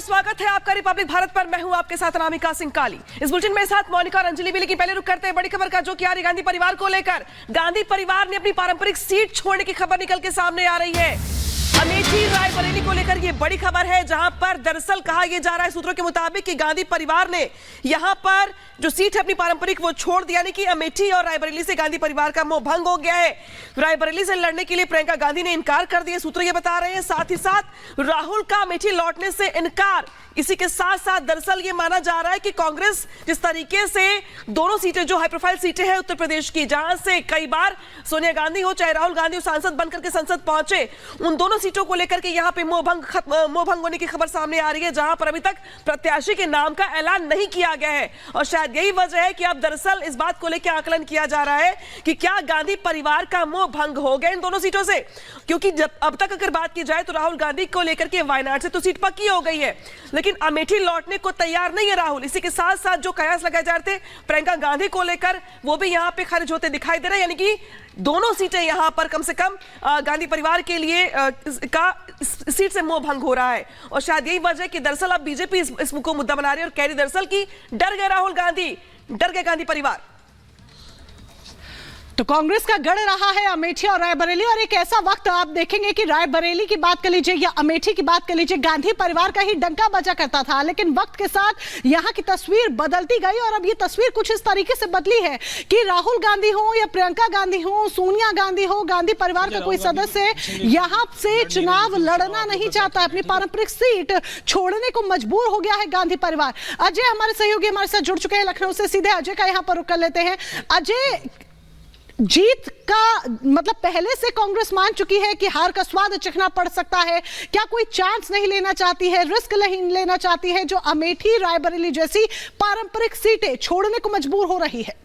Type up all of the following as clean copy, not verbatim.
स्वागत है आपका रिपब्लिक भारत पर। मैं हूं आपके साथ अनामिका सिंह काली। इस बुलेटिन में साथ मोनिका और अंजलि भी, लेकिन पहले रुक करते हैं बड़ी खबर का, जो कि आ रही गांधी परिवार को लेकर। गांधी परिवार ने अपनी पारंपरिक सीट छोड़ने की खबर निकल के सामने आ रही है। अमेठी रायबरेली को लेकर यह बड़ी खबर है, जहां पर दरअसल कहा यह जा रहा है सूत्रों के मुताबिक कि गांधी परिवार ने यहां पर जो सीट है अपनी पारंपरिक वो छोड़ दिया, यानी कि अमेठी और रायबरेली से गांधी परिवार का मोह भंग हो गया है। रायबरेली से लड़ने के लिए प्रियंका गांधी ने इनकार कर दिया, सूत्र ये बता रहे हैं। साथ ही साथ राहुल का अमेठी लौटने से इनकार। इसी के साथ साथ दरअसल ये माना जा रहा है कि कांग्रेस जिस तरीके से दोनों सीटें जो हाई प्रोफाइल सीटें हैं उत्तर प्रदेश की, जहां से कई बार सोनिया गांधी हो चाहे राहुल गांधी सांसद बनकर के संसद पहुंचे, उन दोनों सीटों को लेकर के यहां पे मोह भंग होने की खबर सामने आ रही है, जहां पर अभी तक प्रत्याशी के नाम का ऐलान नहीं किया गया है। और शायद यही वजह है कि अब दरअसल इस बात को लेकर आकलन किया जा रहा है कि क्या गांधी परिवार का मोह भंग हो गया इन दोनों सीटों से। क्योंकि जब अब तक अगर बात की जाए तो राहुल गांधी को लेकर के वायनाड से तो सीट पक्की हो गई है, लेकिन अमेठी लौटने को तैयार नहीं है राहुल। इसी के साथ साथ जो कयास लगाए जा रहे थे प्रियंका गांधी को लेकर, वो भी यहां पे खारिज होते दिखाई दे रहे हैं। यानी कि दोनों सीटें यहां पर कम से कम गांधी परिवार के लिए का सीट से मोह भंग हो रहा है। और शायद यही वजह है कि दरअसल अब बीजेपी इस को मुद्दा बना रही है और कह रही दरअसल कि डर गए राहुल गांधी, डर गए गांधी परिवार। तो कांग्रेस का गढ़ रहा है अमेठी और रायबरेली, और एक ऐसा वक्त आप देखेंगे कि रायबरेली की बात कर लीजिए या अमेठी की बात कर लीजिए, गांधी परिवार का ही डंका बजा करता था। लेकिन वक्त के साथ यहां की तस्वीर बदलती गई और अब ये तस्वीर कुछ इस तरीके से बदली है कि राहुल गांधी हो या प्रियंका गांधी हो, सोनिया गांधी हो, गांधी परिवार का कोई सदस्य यहां से चुनाव लड़ना नहीं चाहता, अपनी पारंपरिक सीट छोड़ने को मजबूर हो गया है गांधी परिवार। अजय हमारे सहयोगी हमारे साथ जुड़ चुके हैं लखनऊ से, सीधे अजय का यहां पर रुक कर लेते हैं। अजय, जीत का मतलब पहले से कांग्रेस मान चुकी है कि हार का स्वाद चखना पड़ सकता है, क्या कोई चांस नहीं लेना चाहती है, रिस्क नहीं लेना चाहती है, जो अमेठी रायबरेली जैसी पारंपरिक सीटें छोड़ने को मजबूर हो रही है?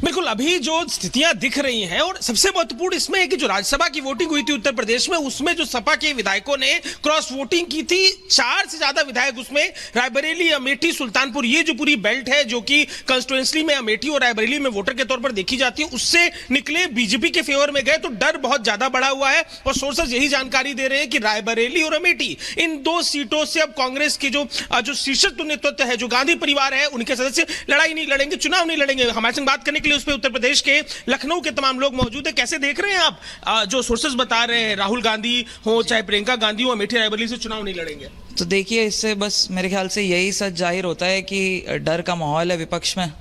बिल्कुल, अभी जो स्थितियां दिख रही हैं, और सबसे महत्वपूर्ण इसमें है कि जो राज्यसभा की वोटिंग हुई थी उत्तर प्रदेश में, उसमें जो सपा के विधायकों ने क्रॉस वोटिंग की थी, 4 से ज्यादा विधायक उसमें रायबरेली, अमेठी, सुल्तानपुर, ये जो पूरी बेल्ट है जो कि कंस्टिट्यूएंसी में अमेठी और रायबरेली में वोटर के तौर पर देखी जाती है, उससे निकले बीजेपी के फेवर में गए, तो डर बहुत ज्यादा बढ़ा हुआ है। और सोर्सेज यही जानकारी दे रहे हैं कि रायबरेली और अमेठी, इन 2 सीटों से अब कांग्रेस के जो शीर्षक नेतृत्व है, जो गांधी परिवार है, उनके सदस्य लड़ाई नहीं लड़ेंगे, चुनाव नहीं लड़ेंगे। हमारे संग बात करने उस पे उत्तर प्रदेश के लखनऊ के तमाम लोग मौजूद है। कैसे देख रहे हैं आप जो सोर्सेज बता रहे हैं, राहुल गांधी हो चाहे प्रियंका गांधी हो, अमेठी रायबरेली से चुनाव नहीं लड़ेंगे? तो देखिए, इससे बस मेरे ख्याल से यही सच जाहिर होता है कि डर का माहौल है विपक्ष में,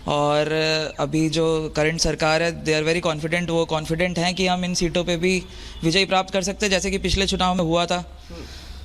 और अभी जो करंट सरकार है दे आर वेरी कॉन्फिडेंट, वो कॉन्फिडेंट हैं कि हम इन सीटों पे भी विजय प्राप्त कर सकते हैं, जैसे कि पिछले चुनाव में हुआ था।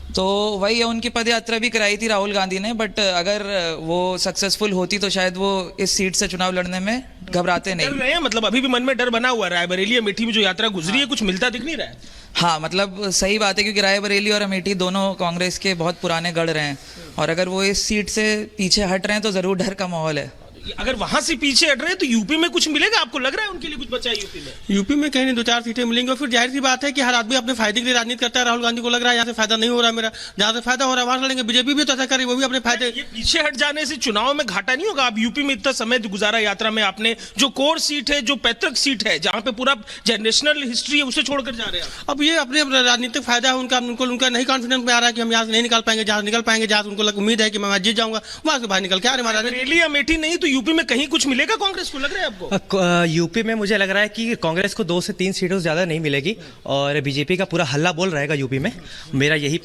तो वही है, उनकी पदयात्रा भी कराई थी राहुल गांधी ने, बट अगर वो सक्सेसफुल होती तो शायद वो इस सीट से चुनाव लड़ने में घबराते नहीं। डर रहे हैं, मतलब अभी भी मन में डर बना हुआ है। रायबरेली अमेठी में जो यात्रा गुजरी है, कुछ मिलता दिख नहीं रहा है। हाँ, मतलब सही बात है, क्योंकि रायबरेली और अमेठी दोनों कांग्रेस के बहुत पुराने गढ़ रहे हैं, और अगर वो इस सीट से पीछे हट रहे हैं तो जरूर डर का माहौल है। अगर वहां से पीछे हट रहे हैं तो यूपी में कुछ मिलेगा? आपको लग रहा है उनके लिए कुछ बचा है यूपी में? यूपी में कहीं नहीं 2-4 सीटें मिलेंगी, और फिर जाहिर सी बात है कि हर आदमी अपने फायदे के लिए राजनीति करता है। राहुल गांधी को लग रहा है यहाँ से फायदा नहीं हो रहा है मेरा, जहाँ से फायदा हो रहा है वहां लड़ेंगे। बीजेपी भी तो ऐसा करे, वो भी अपने फायदे। ये पीछे हट जाने से चुनाव में घाटा नहीं होगा? आप यूपी में इतना समय गुजारा यात्रा में, आपने जो कोर सीट है, जो पैतृक सीट है, जहाँ पे पूरा जनरेशनल हिस्ट्री है, उसे छोड़कर जा रहे हैं। अब ये अपने राजनीतिक फायदा है उनका, उनका नहीं कॉन्फिडेंस में आ रहा है कि हम यहाँ से नहीं निकाल पाएंगे, जहाँ निकल पाएंगे, जहाँ उनको उम्मीद है कि मैं जीत जाऊंगा, वहां से बाहर निकल के आ रहे। रायबरेली अमेठी नहीं तो यूपी में कहीं कुछ मिलेगा कांग्रेस को, लग रहा है आपको? यूपी में मुझे लग रहा है कि कांग्रेस को 2 से 3 सीटों से ज्यादा नहीं मिलेगी, और बीजेपी का पूरा हल्ला बोल रहेगा यूपी में। मेरा यही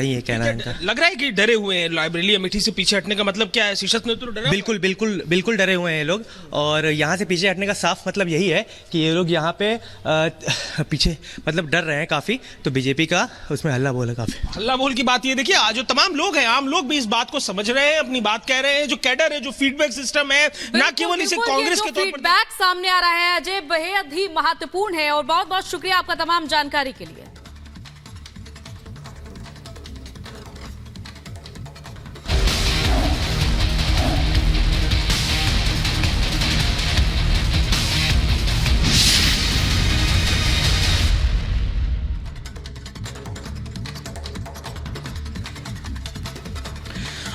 है कहना है इनका। लग रहा है कि डरे हुए हैं रायबरेली अमेठी से पीछे हटने का मतलब क्या है? शीर्षक नेतृत्व डरा? बिल्कुल बिल्कुल बिल्कुल डरे हुए हैं ये लोग, और यहाँ से पीछे हटने का साफ मतलब यही है कि ये लोग यहाँ पे पीछे मतलब डर रहे हैं काफी, तो बीजेपी का उसमें हल्ला बोल है काफी। हल्ला बोल की बात ये देखिए, आज जो तमाम लोग हैं, आम लोग भी इस बात को समझ रहे हैं, अपनी बात कह रहे हैं। जो कैडर है, जो फीडबैक सिस्टम है, ना केवल इसे कांग्रेस के तौर पर फीडबैक सामने आ रहा है अजय, बेहद ही महत्वपूर्ण है, और बहुत बहुत शुक्रिया आपका तमाम जानकारी के लिए।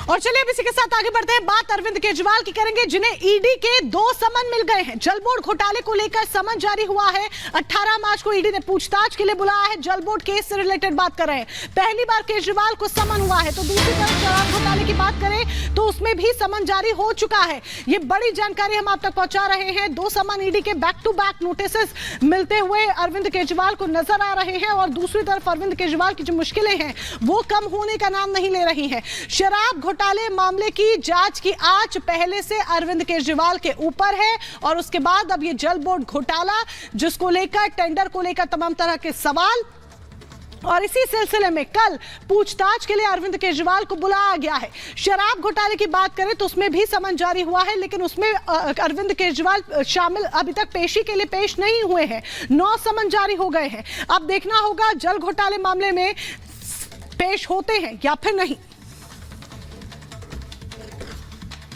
और चलिए अब इसी के साथ आगे बढ़ते हैं, बात अरविंद केजरीवाल की करेंगे, जिन्हें ईडी के 2 समन मिल गए हैं। जल बोर्ड घोटाले को लेकर समन जारी हुआ है। 18 मार्च को ईडी ने पूछताछ के लिए बुलाया है। जल बोर्ड केस से रिलेटेड बात कर रहे हैं। पहली बार केजरीवाल को समन हुआ है, तो दूसरी तरफ शराब घोटाले की बात करें तो उसमें भी समन जारी हो चुका है। ये बड़ी जानकारी हम आप तक पहुंचा रहे हैं। 2 समन ईडी के बैक टू बैक नोटिस मिलते हुए अरविंद केजरीवाल को नजर आ रहे हैं, और दूसरी तरफ अरविंद केजरीवाल की जो मुश्किलें हैं वो कम होने का नाम नहीं ले रही हैं। शराब घोटाले मामले की जांच की आंच पहले से अरविंद केजरीवाल के ऊपर है, और उसके बाद अब ये जल बोर्ड घोटाला, जिसको लेकर टेंडर को लेकर तमाम तरह के सवाल, और इसी सिलसिले में कल पूछताछ के लिए अरविंद केजरीवाल को बुलाया गया है। शराब घोटाले की बात करें तो उसमें भी समन जारी हुआ है, लेकिन उसमें अरविंद केजरीवाल शामिल अभी तक पेशी के लिए पेश नहीं हुए हैं। 9 समन जारी हो गए हैं। अब देखना होगा जल घोटाले मामले में पेश होते हैं या फिर नहीं।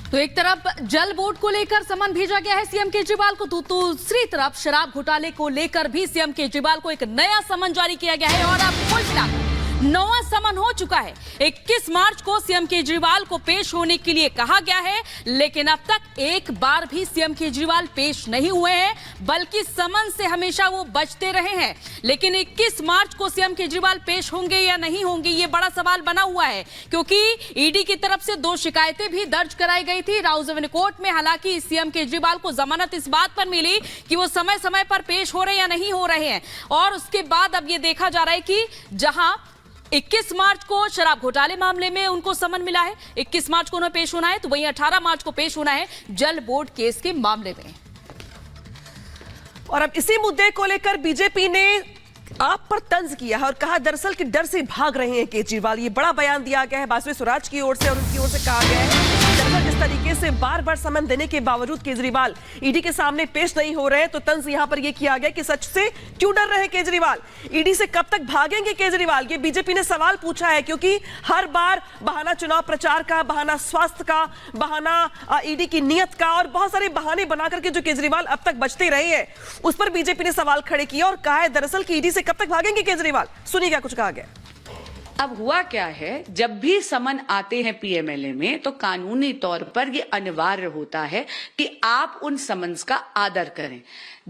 तो एक तरफ जल बोर्ड को लेकर समन भेजा गया है सीएम केजरीवाल को, तो दूसरी तरफ शराब घोटाले को लेकर भी सीएम केजरीवाल को एक नया समन जारी किया गया है, और अब कुल मिलाकर 9वां समन हो चुका है। 21 मार्च को सीएम केजरीवाल को पेश होने के लिए कहा गया है, लेकिन अब तक एक बार भी सीएम केजरीवाल पेश नहीं हुए हैं, बल्कि समन से हमेशा वो बचते रहे हैं। लेकिन 21 मार्च को सीएम केजरीवाल पेश होंगे या नहीं होंगे, ये बड़ा सवाल बना हुआ है, क्योंकि ईडी की तरफ से 2 शिकायतें भी दर्ज कराई गई थी राउज़ कोर्ट में। हालांकि सीएम केजरीवाल को जमानत इस बात पर मिली कि वो समय समय पर पेश हो रहे या नहीं हो रहे हैं, और उसके बाद अब ये देखा जा रहा है कि जहां 21 मार्च को शराब घोटाले मामले में उनको समन मिला है, 21 मार्च को उन्हें पेश होना है, तो वहीं 18 मार्च को पेश होना है जल बोर्ड केस के मामले में। और अब इसी मुद्दे को लेकर बीजेपी ने आप पर तंज किया है और कहा दरअसल कि डर से भाग रहे हैं केजरीवाल। ये बड़ा बयान दिया गया है बासुरी स्वराज की ओर से, और उनकी ओर से कहा गया है दरअसल जिस तरीके से बार बार समन देने के बावजूद केजरीवाल ईडी के सामने पेश नहीं हो रहे हैं, तो तंज यहां पर यह किया गया कि सच से क्यों डर रहे केजरीवाल, ईडी से कब तक भागेंगे केजरीवाल। ये बीजेपी ने सवाल पूछा है, क्योंकि हर बार बहाना चुनाव प्रचार का, बहाना स्वास्थ्य का, बहाना ईडी की नीयत का, और बहुत सारे बहाने बनाकर के जो केजरीवाल अब तक बचते रहे हैं, उस पर बीजेपी ने सवाल खड़े किया और कहा है दरअसल कि ईडी से कब तक भागेंगे केजरीवाल। सुनिए क्या कुछ कहा गया। अब हुआ क्या है, जब भी समन आते हैं पीएमएलए में, तो कानूनी तौर पर ये अनिवार्य होता है कि आप उन समन्स का आदर करें।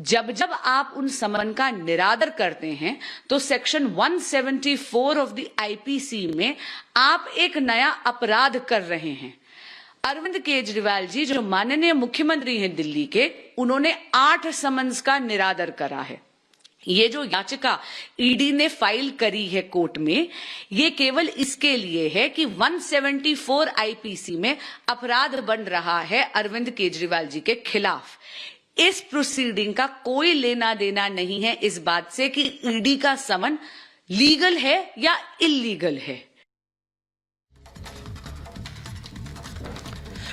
जब जब आप उन समन का निरादर करते हैं, तो सेक्शन 174 ऑफ द आईपीसी में आप एक नया अपराध कर रहे हैं। अरविंद केजरीवाल जी जो माननीय मुख्यमंत्री हैं दिल्ली के, उन्होंने 8 समन्स का निरादर करा है। ये जो याचिका ईडी ने फाइल करी है कोर्ट में, ये केवल इसके लिए है कि 174 आईपीसी में अपराध बन रहा है अरविंद केजरीवाल जी के खिलाफ। इस प्रोसीडिंग का कोई लेना देना नहीं है इस बात से कि ईडी का समन लीगल है या इल्लीगल है।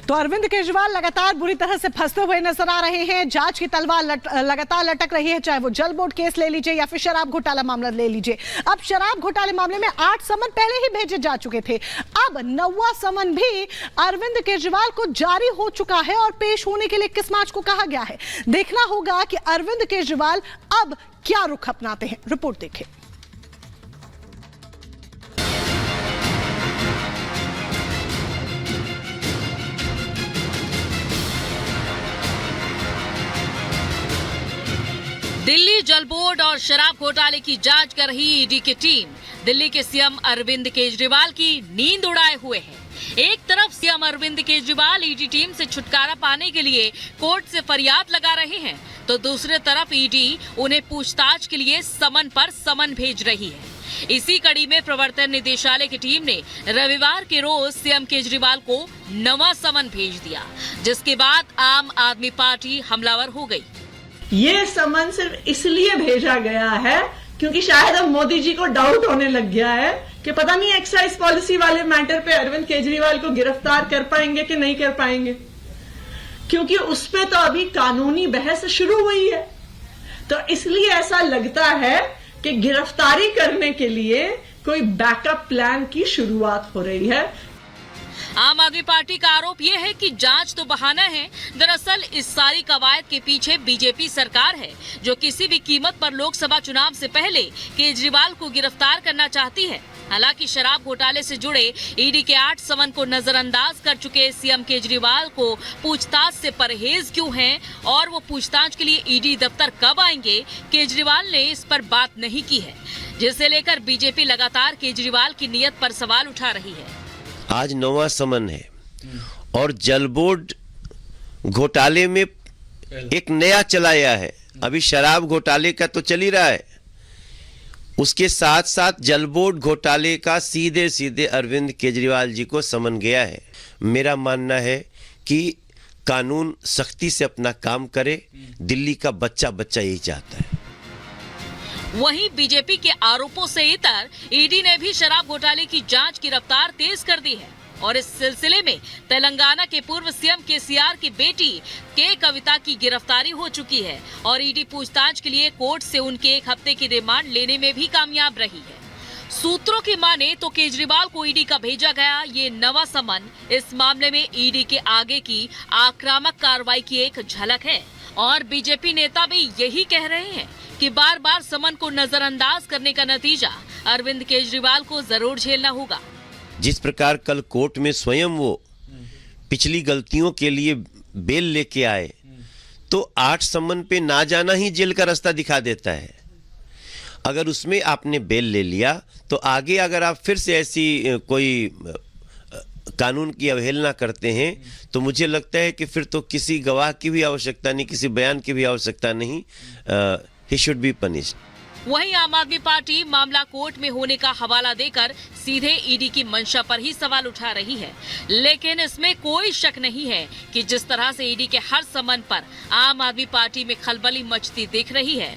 तो अरविंद केजरीवाल लगातार बुरी तरह से फंसते हुए नजर आ रहे हैं। जांच की तलवार लगातार लटक रही है, चाहे वो जल बोर्ड केस ले लीजिए या फिर शराब घोटाला मामला ले लीजिए। अब शराब घोटाले मामले में 8 समन पहले ही भेजे जा चुके थे, अब 9वां समन भी अरविंद केजरीवाल को जारी हो चुका है और पेश होने के लिए 21 मार्च को कहा गया है। देखना होगा कि अरविंद केजरीवाल अब क्या रुख अपनाते हैं। रिपोर्ट देखें। दिल्ली जल बोर्ड और शराब घोटाले की जांच कर रही ईडी की टीम दिल्ली के सीएम अरविंद केजरीवाल की नींद उड़ाए हुए है। एक तरफ CM Arvind Kejriwal ED team से छुटकारा पाने के लिए कोर्ट से फरियाद लगा रहे हैं, तो दूसरी तरफ ईडी उन्हें पूछताछ के लिए समन पर समन भेज रही है। इसी कड़ी में प्रवर्तन निदेशालय की टीम ने रविवार के रोज सीएम केजरीवाल को 9वां समन भेज दिया, जिसके बाद आम आदमी पार्टी हमलावर हो गई। ये समन सिर्फ इसलिए भेजा गया है क्योंकि शायद अब मोदी जी को डाउट होने लग गया है कि पता नहीं एक्साइज पॉलिसी वाले मैटर पे अरविंद केजरीवाल को गिरफ्तार कर पाएंगे कि नहीं कर पाएंगे, क्योंकि उस पे तो अभी कानूनी बहस शुरू हुई है। तो इसलिए ऐसा लगता है कि गिरफ्तारी करने के लिए कोई बैकअप प्लान की शुरुआत हो रही है। आम आदमी पार्टी का आरोप यह है कि जांच तो बहाना है, दरअसल इस सारी कवायद के पीछे बीजेपी सरकार है, जो किसी भी कीमत पर लोकसभा चुनाव से पहले केजरीवाल को गिरफ्तार करना चाहती है। हालांकि शराब घोटाले से जुड़े ईडी के 8 समन को नजरअंदाज कर चुके सीएम केजरीवाल को पूछताछ से परहेज क्यों है और वो पूछताछ के लिए ईडी दफ्तर कब आएंगे, केजरीवाल ने इस पर बात नहीं की है, जिसे लेकर बीजेपी लगातार केजरीवाल की नीयत पर सवाल उठा रही है। आज 9वां समन है और जल बोर्ड घोटाले में एक नया चलाया है। अभी शराब घोटाले का तो चल ही रहा है, उसके साथ साथ जल बोर्ड घोटाले का सीधे सीधे अरविंद केजरीवाल जी को समन गया है। मेरा मानना है कि कानून सख्ती से अपना काम करे, दिल्ली का बच्चा बच्चा यही चाहता है। वहीं बीजेपी के आरोपों से इतर ईडी ने भी शराब घोटाले की जांच की रफ्तार तेज कर दी है और इस सिलसिले में तेलंगाना के पूर्व सीएम केसीआर की बेटी के कविता की गिरफ्तारी हो चुकी है और ईडी पूछताछ के लिए कोर्ट से उनके 1 हफ्ते की रिमांड लेने में भी कामयाब रही है। सूत्रों की माने तो केजरीवाल को ईडी का भेजा गया ये नवा समन इस मामले में ईडी के आगे की आक्रामक कार्रवाई की एक झलक है और बीजेपी नेता भी यही कह रहे हैं कि बार बार समन को नजरअंदाज करने का नतीजा अरविंद केजरीवाल को जरूर झेलना होगा। जिस प्रकार कल कोर्ट में स्वयं वो पिछली गलतियों के लिए बेल लेके आए, तो 8 समन पे ना जाना ही जेल का रास्ता दिखा देता है। अगर उसमें आपने बेल ले लिया तो आगे अगर आप फिर से ऐसी कोई कानून की अवहेलना करते हैं तो मुझे लगता है कि फिर तो किसी गवाह की भी आवश्यकता नहीं, किसी बयान की भी आवश्यकता नहीं। He should be punished. वहीं आम आदमी पार्टी मामला कोर्ट में होने का हवाला देकर सीधे ईडी की मंशा पर ही सवाल उठा रही है, लेकिन इसमें कोई शक नहीं है कि जिस तरह से ईडी के हर समन पर आम आदमी पार्टी में खलबली मचती दिख रही है,